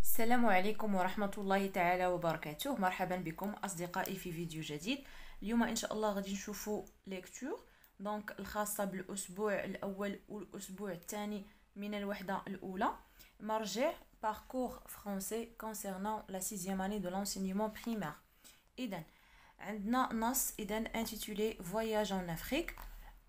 السلام عليكم ورحمة الله تعالى وبركاته. مرحبا بكم أصدقائي في فيديو جديد. اليوم إن شاء الله غادي نشوفوا ليكتور دونك الخاصة بالأسبوع الأول والأسبوع الثاني من الوحدة الأولى. مرجع parcours français concernant la 6e année de l'enseignement primaire. إذن عندنا نص intitulé Voyage en Afrique.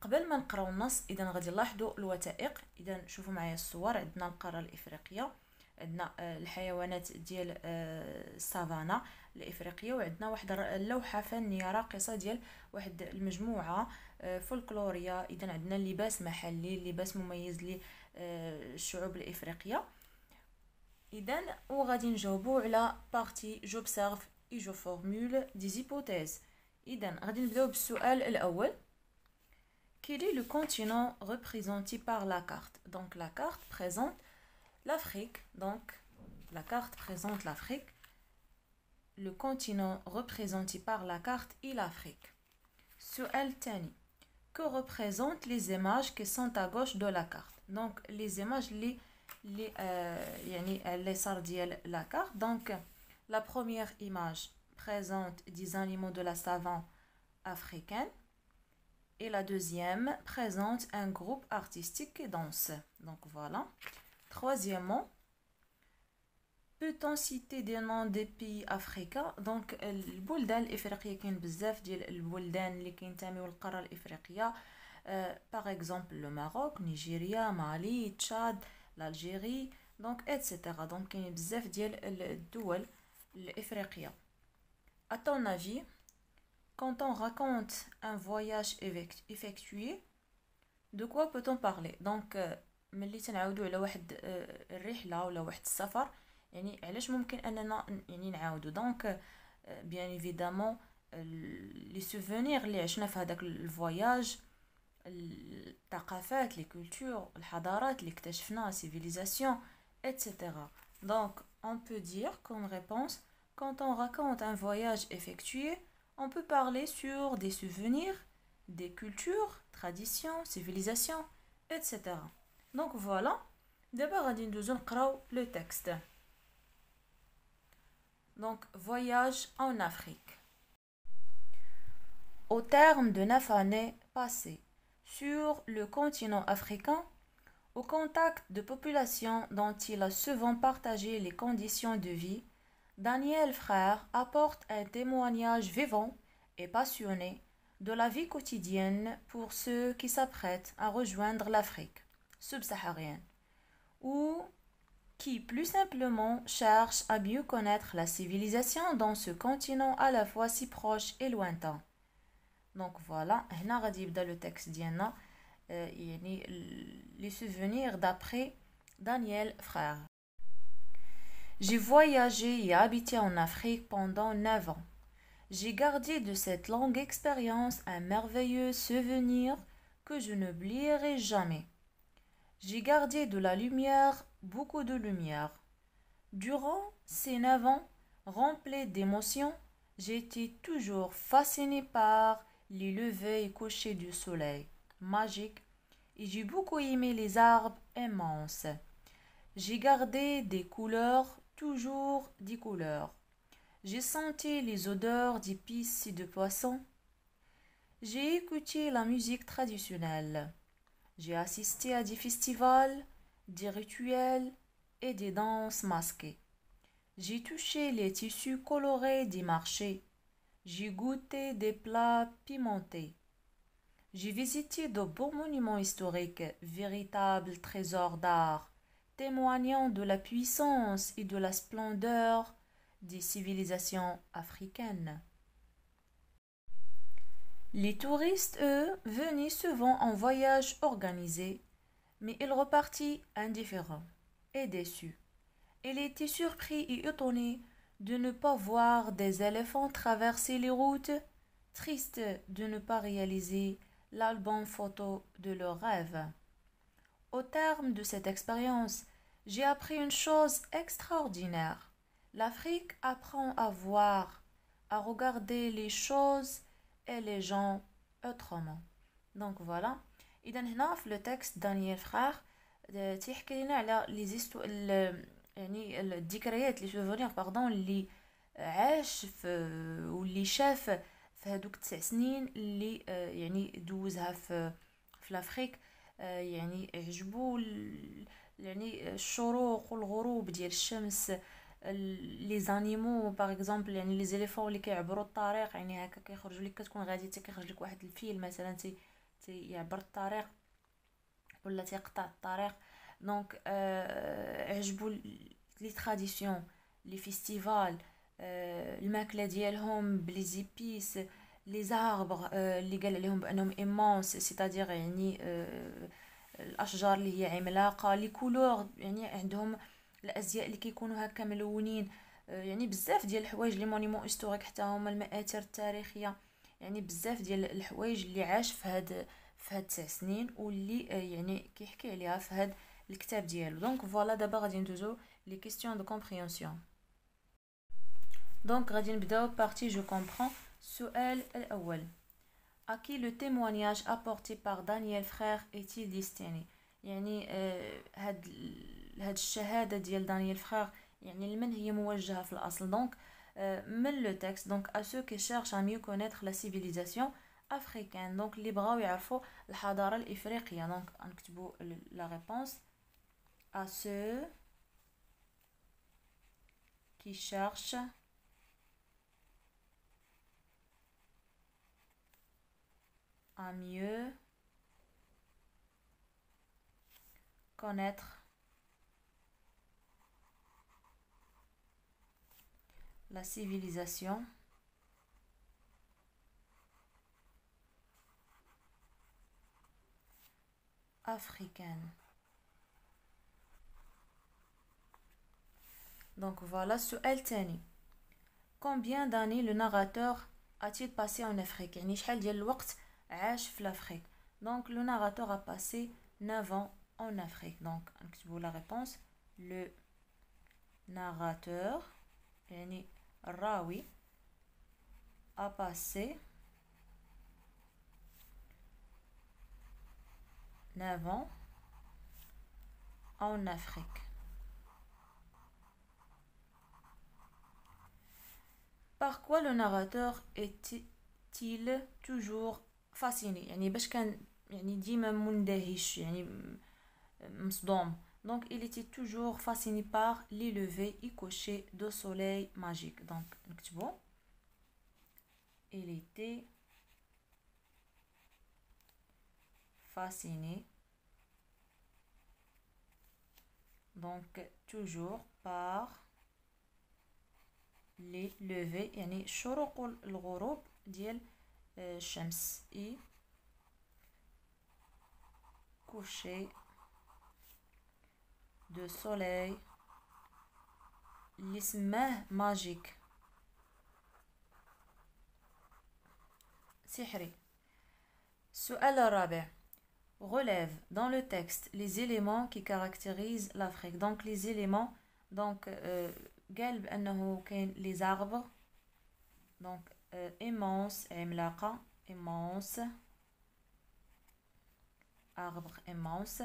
قبل ما نقراو النص غادي نلاحظوا الوثائق. شوفوا معايا الصور. عندنا القارة الإفريقية، عندنا الحيوانات ديال السافانا الافريقيه، وعندنا واحد اللوحه فنيه راقصه ديال واحد المجموعه فولكلوريه. اذا عندنا لباس محلي، لباس مميز للشعوب الافريقيه. اذا وغادي نجاوبوا على بارتي j'observe et je formule des hypothèses. اذا غادي نبداو بالسؤال الاول. Quel est le continent représenté par la carte? Donc la carte présente l'Afrique, donc la carte présente l'Afrique. Le continent représenté par la carte est l'Afrique. Su'al Tani. Que représentent les images qui sont à gauche de la carte? Donc les images les sar ديال la carte. Donc la première image présente des animaux de la savane africaine. Et la deuxième présente un groupe artistique qui danse. Donc voilà. Troisièmement, peut-on citer des noms des pays africains? Donc البلدان الافريقيه كاين بزاف ديال البلدان اللي كينتميو للقاره الافريقيه. par exemple le Maroc, Nigeria, Mali, Tchad, l'Algérie, donc etc. donc كاين بزاف ديال الدول الافريقيه. À ton avis, quand on raconte un voyage effectué, de quoi peut-on parler? Donc ملي تنعاودوا على واحد الرحله ولا واحد السفر، يعني علاش ممكن اننا نعاودوا؟ دونك بيان ايفيدامون لي سوفونير اللي عشنا في هذاك الفواياج، الثقافات، لي كولتور، الحضارات اللي اكتشفناها، سيفيليزاسيون etc. donc on peut dire comme réponse, quand on raconte un voyage effectué, on peut parler sur des souvenirs, des cultures, traditions, civilisations etc. Donc voilà, d'abord غادي ندوزو نقراو le texte. Donc voyage en Afrique. Au terme de 9 années passées sur le continent africain, au contact de populations dont il a souvent partagé les conditions de vie, Daniel Frère apporte un témoignage vivant et passionné de la vie quotidienne pour ceux qui s'apprêtent à rejoindre l'Afrique subsaharienne, ou qui plus simplement cherchent à mieux connaître la civilisation dans ce continent à la fois si proche et lointain. Donc voilà, هنا غادي يبدا le texte ديالنا يعني les souvenirs d'après Daniel Frère. J'ai voyagé et habité en Afrique pendant 9 ans. J'ai gardé de cette longue expérience un merveilleux souvenir que je n'oublierai jamais. J'ai gardé de la lumière, beaucoup de lumière. Durant ces 9 ans, remplis d'émotions, j'ai été toujours fascinée par les levées et couchers du soleil, magique, et j'ai beaucoup aimé les arbres immenses. J'ai gardé des couleurs, toujours des couleurs. J'ai senti les odeurs d'épices et de poissons. J'ai écouté la musique traditionnelle. J'ai assisté à des festivals, des rituels et des danses masquées. J'ai touché les tissus colorés des marchés. J'ai goûté des plats pimentés. J'ai visité de beaux monuments historiques, véritables trésors d'art, témoignant de la puissance et de la splendeur des civilisations africaines. Les touristes, eux, venaient souvent en voyage organisé, mais ils repartaient indifférents et déçus. Ils étaient surpris et étonnés de ne pas voir des éléphants traverser les routes, tristes de ne pas réaliser l'album photo de leurs rêves. Au terme de cette expérience, j'ai appris une chose extraordinaire. L'Afrique apprend à voir, à regarder les choses et les gens autrement. Donc voilà. إذا هنا في لو تكست دانيال فخار تيحكي لنا على يعني الذكريات لي سوفونير باردون اللي عاش واللي شاف في هذوك 9 سنين اللي يعني دوزها في لافريك. يعني عجبو يعني الشروق والغروب ديال الشمس، لي زانيمو باغ اكزومبل، يعني لي زيليفون اللي كيعبروا الطريق، يعني هكا كيخرجوا لك، كتكون غادي حتى كيخرج لك واحد الفيل مثلا يعبر الطريق ولا تيقطع الطريق. دونك عجبو لي تراديسيون، لي فيستيفال، الماكله ديالهم بلي زيبيس، لي زاربر اللي قال عليهم بانهم ايمونس، سيتادير يعني الاشجار اللي هي عملاقه، لي كولور يعني عندهم الازياء اللي كيكونوا هكا ملونين. يعني بزاف ديال الحوايج، لي مونيمون هيستوريك حتى هما المآثر التاريخيه، يعني بزاف ديال الحوايج اللي عاش في هاد 9 سنين واللي يعني كيحكي عليها في هاد الكتاب ديالو. دونك فوالا دابا غادي ندوزو لي كيسيون دو كومبريهنسيون. دونك غادي نبداو بارتي جو كومبرون. السؤال الاول: à qui le témoignage apporté par Daniel frère est-il destiné؟ يعني هاد الشهاده ديال دانيال فخير يعني لمن هي موجهه في الاصل؟ دونك من لو تكست، دونك à ceux qui cherchent à mieux connaître la civilisation africaine، دونك اللي بغاو يعرفوا الحضاره الافريقيه. دونك نكتبوا لا ريبونس: à ceux qui cherchent à mieux connaître la civilisation africaine. Donc voilà, السؤال الثاني: combien d'années le narrateur a-t-il passé en Afrique؟ يعني شحال ديال الوقت عاش في l'Afrique. Donc le narrateur a passé 9 ans en Afrique. Donc نكتبوا la réponse: le narrateur يعني الراوي a passé 9 ans en Afrique. Par quoi le narrateur est-il toujours fasciné؟ يعني باش كان يعني ديما مندهش، يعني مصدوم. Donc il était toujours fasciné par les levées et couchers de soleil magique. Donc نكتبو il était fasciné donc toujours par les levées يعني الشروق والغروب ديال الشمس et coucher de soleil اللي سماه ماجيك، سحري. السؤال الرابع: relève dans le texte les éléments qui caractérisent l'Afrique. Donc les éléments، donc قال بأنه كاين les arbres، donc immense عملاقة immense، arbre immense.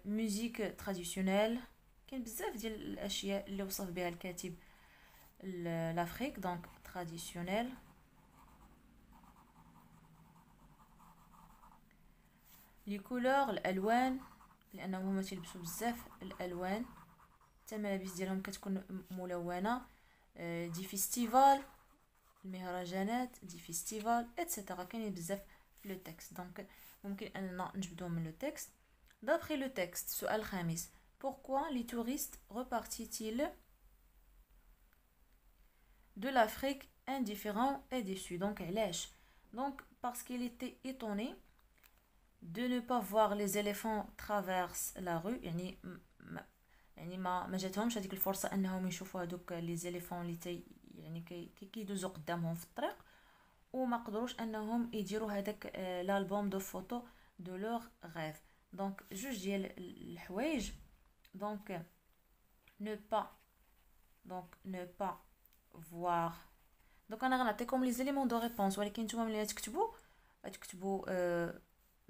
musique traditionnelle، كاين بزاف ديال الاشياء اللي وصف بها الكاتب l'Afrique، donc traditionnelle. لي كولور الالوان، لانهم هما تيلبسوا بزاف الالوان، حتى الملابس ديالهم كتكون ملونه. دي فيستيفال، المهرجانات، دي فيستيفال اتسيتيرا، كاينين بزاف في لو تكست. دونك ممكن اننا نجبدو من لو تكست. d'après le texte. السؤال الخامس: pourquoi les touristes repartent-ils de l'Afrique indifférents et déçus؟ donc علاش؟ donc parce qu'il était étonné de ne pas voir les éléphants traverser la rue، يعني ما جاتهمش هذيك الفرصه انهم يشوفوا هذوك لي زيليفون اللي يعني كيدوزوا قدامهم في الطريق، وما قدروش انهم يديروا هذاك l'album de photos de leur rêve. donc جوج ديال الحوايج. donc ne pas voir. donc انا غنعطيكم لي زيليمون دو ريبونس، ولكن نتوما ملي تكتبوا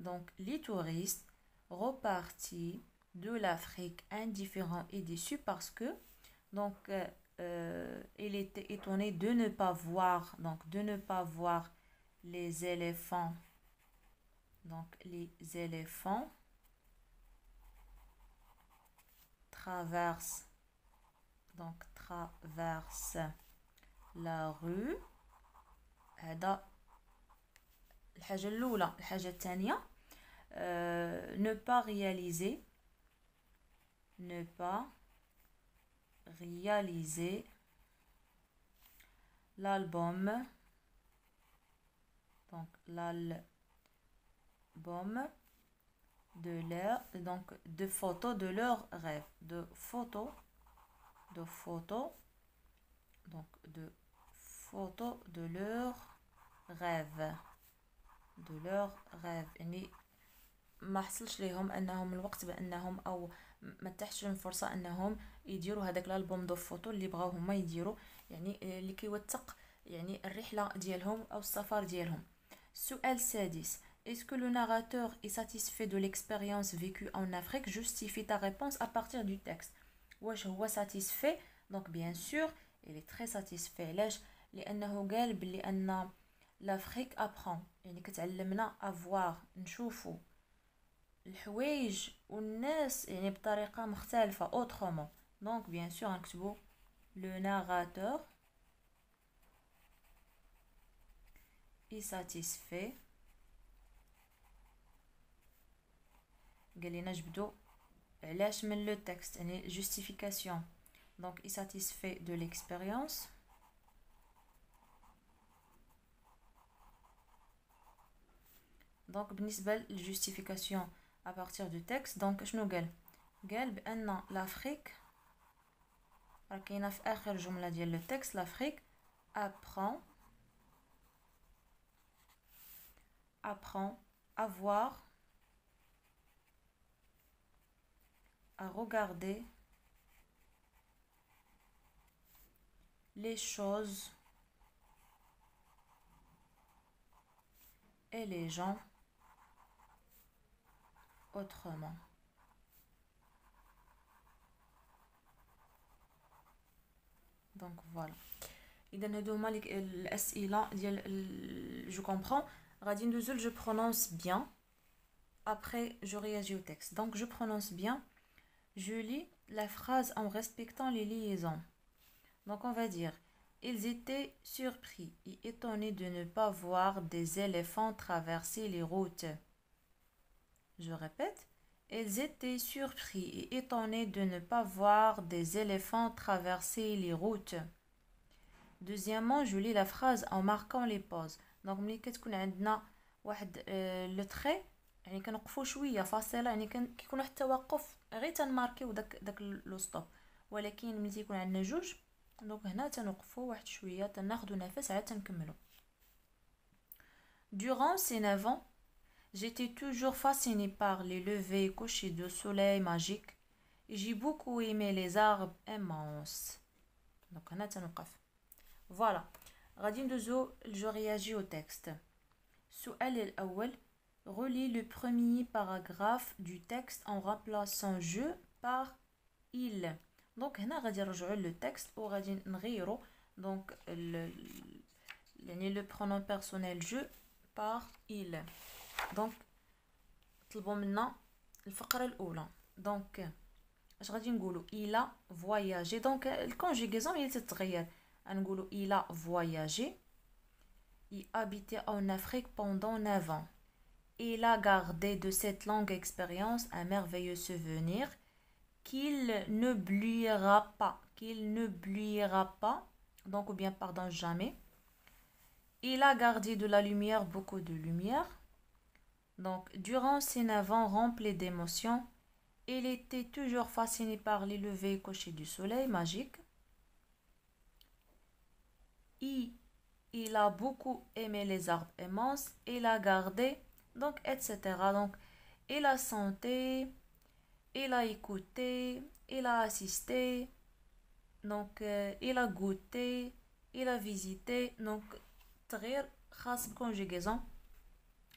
donc les touristes repartis de l'Afrique indifférent et déçu parce que donc il était étonné de ne pas voir les éléphants les éléphants traversent la rue. هذا الحاجة الأولى. الحاجة الثانية ne pas réaliser l'album de leur de photos de leurs rêves, de photos de leurs rêves يعني ما حصلش ليهم انهم الوقت بانهم او ما تحش لهم فرصه انهم يديروا هذاك الالبوم دو فوتو اللي بغاو هما يديروا يعني اللي كيوثق يعني الرحله ديالهم او السفر ديالهم. السؤال السادس: Est-ce que le narrateur est satisfait de l'expérience vécue en Afrique? Justifie ta réponse à partir du texte. واش هو satisfait؟ donc bien sûr il est très satisfait. علاش؟ لانه قال بلي ان l'Afrique apprend يعني كتعلمنا avoir نشوفوا الحوايج والناس يعني بطريقة مختلفة autrement. donc bien sûr نكتبو le narrateur est satisfait. قال لنا جبدو علاش من le texte يعني justification. donc est satisfait de l'expérience. donc بالنسبة للjustification à partir du texte donc شنو قال بأن l'Afrique راه كاينه في آخر جملة ديال le texte l'Afrique apprend à voir, à regarder les choses et les gens autrement. donc voilà. اذا هادو هما الاسئله ديال je comprends. غادي ندوزو je prononce bien. après je réagis au texte. donc je prononce bien. je lis la phrase en respectant les liaisons. donc on va dire: ils étaient surpris et étonnés de ne pas voir des éléphants traverser les routes. je répète: ils étaient surpris et étonnés de ne pas voir des éléphants traverser les routes. deuxièmement, je lis la phrase en marquant les pauses. donc ملي كتكون عندنا واحد لو تري يعني كنوقفوا شويه فاصله يعني كيكون واحد التوقف غير تنماركيو داك لو ستوب. ولكن ملي تيكون عندنا جوج دونك هنا تنوقفوا واحد شويه تناخذوا نفس عاد تنكملوا. durant ces 9 ans, j'étais toujours fascinée par les levées et couchers de soleil magiques et j'ai beaucoup aimé les arbres immenses. donc هنا تنوقف. voilà. غادي ندوزو je réagis au texte. السؤال الأول: relis le premier paragraphe du texte en remplaçant je par il. donc هنا غادي نرجعو le texte و غادي نغيرو donc يعني le pronom personnel je par il. donc طلبوا منا الفقرة الأولى. donc اش غادي نقولو il a voyagé. donc الكونجيغيزون هي تتغير. نقولو il a voyagé. il habitait en Afrique pendant 9 ans. il a gardé de cette longue expérience un merveilleux souvenir qu'il n'oubliera pas. donc ou bien pardon jamais. il a gardé de la lumière, beaucoup de lumière. donc durant ces 9 ans remplis d'émotions, il était toujours fasciné par les levées et couchers du soleil magique. il a beaucoup aimé les arbres immenses. il a gardé donc etc. donc il a senti, il a écouté, il a assisté, donc il a goûté, il a visité. donc تغيير خاص بكونجيغيزون.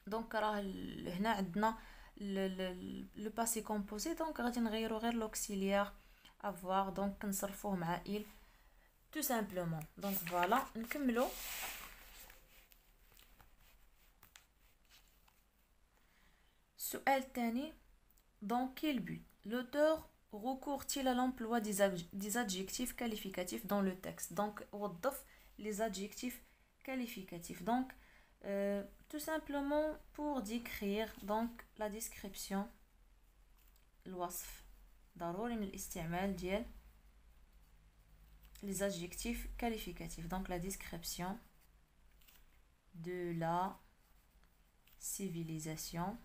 donc راه هنا عندنا le passé composé donc غادي نغيرو غير l'auxiliaire avoir donc كنصرفوه مع il tout simplement. Donc voilà, نكملو. السؤال الثاني: dans quel but l'auteur recourt-il à l'emploi des adjectifs qualificatifs dans le texte? Donc وظف les adjectifs qualificatifs. Donc tout simplement pour décrire donc la description. الوصف ضروري من الاستعمال ديال les adjectifs qualificatifs. Donc la description de la civilisation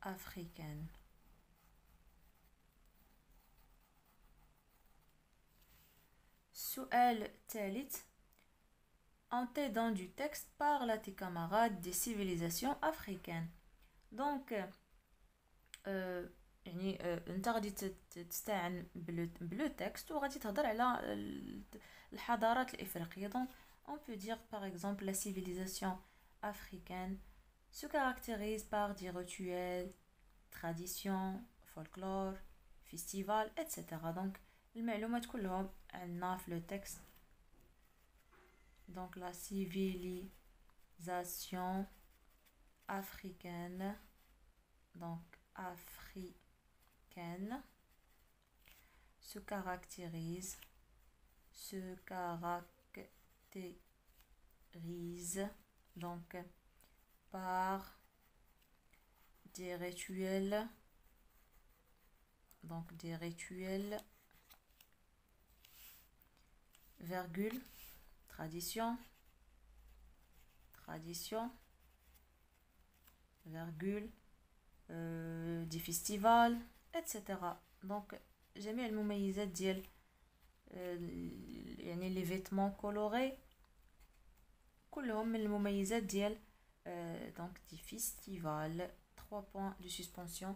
africaine. السؤال الثالث: en t'aidant du texte, parle à tes camarades des civilisations africaines. Donc يعني انت غادي تستعن بلو تكست وغادي تهضر على الحضارات الافريقيه. Donc on peut dire par exemple la civilisation africaine se caractérise par des rituels, traditions, folklore, festivals, etc. Donc المعلومات كلهم عندنا في le texte. Donc la civilisation africaine, donc africaine, se caractérise donc par des rituels, virgule, tradition, virgule, des festivals, etc. Donc جميع المميزات ديال يعني les vêtements colorés كلهم من المميزات ديال donc des festivals. 3 points de suspension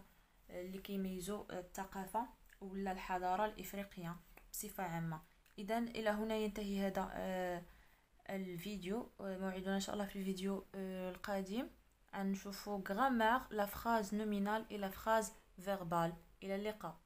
اللي كيميزوا الثقافة ولا الحضارة الإفريقية بصفة عامة. إذن إلى هنا ينتهي هذا الفيديو. موعدنا إن شاء الله في الفيديو القادم نشوفوا grammaire, la phrase nominale et la phrase verbale. إلى اللقاء.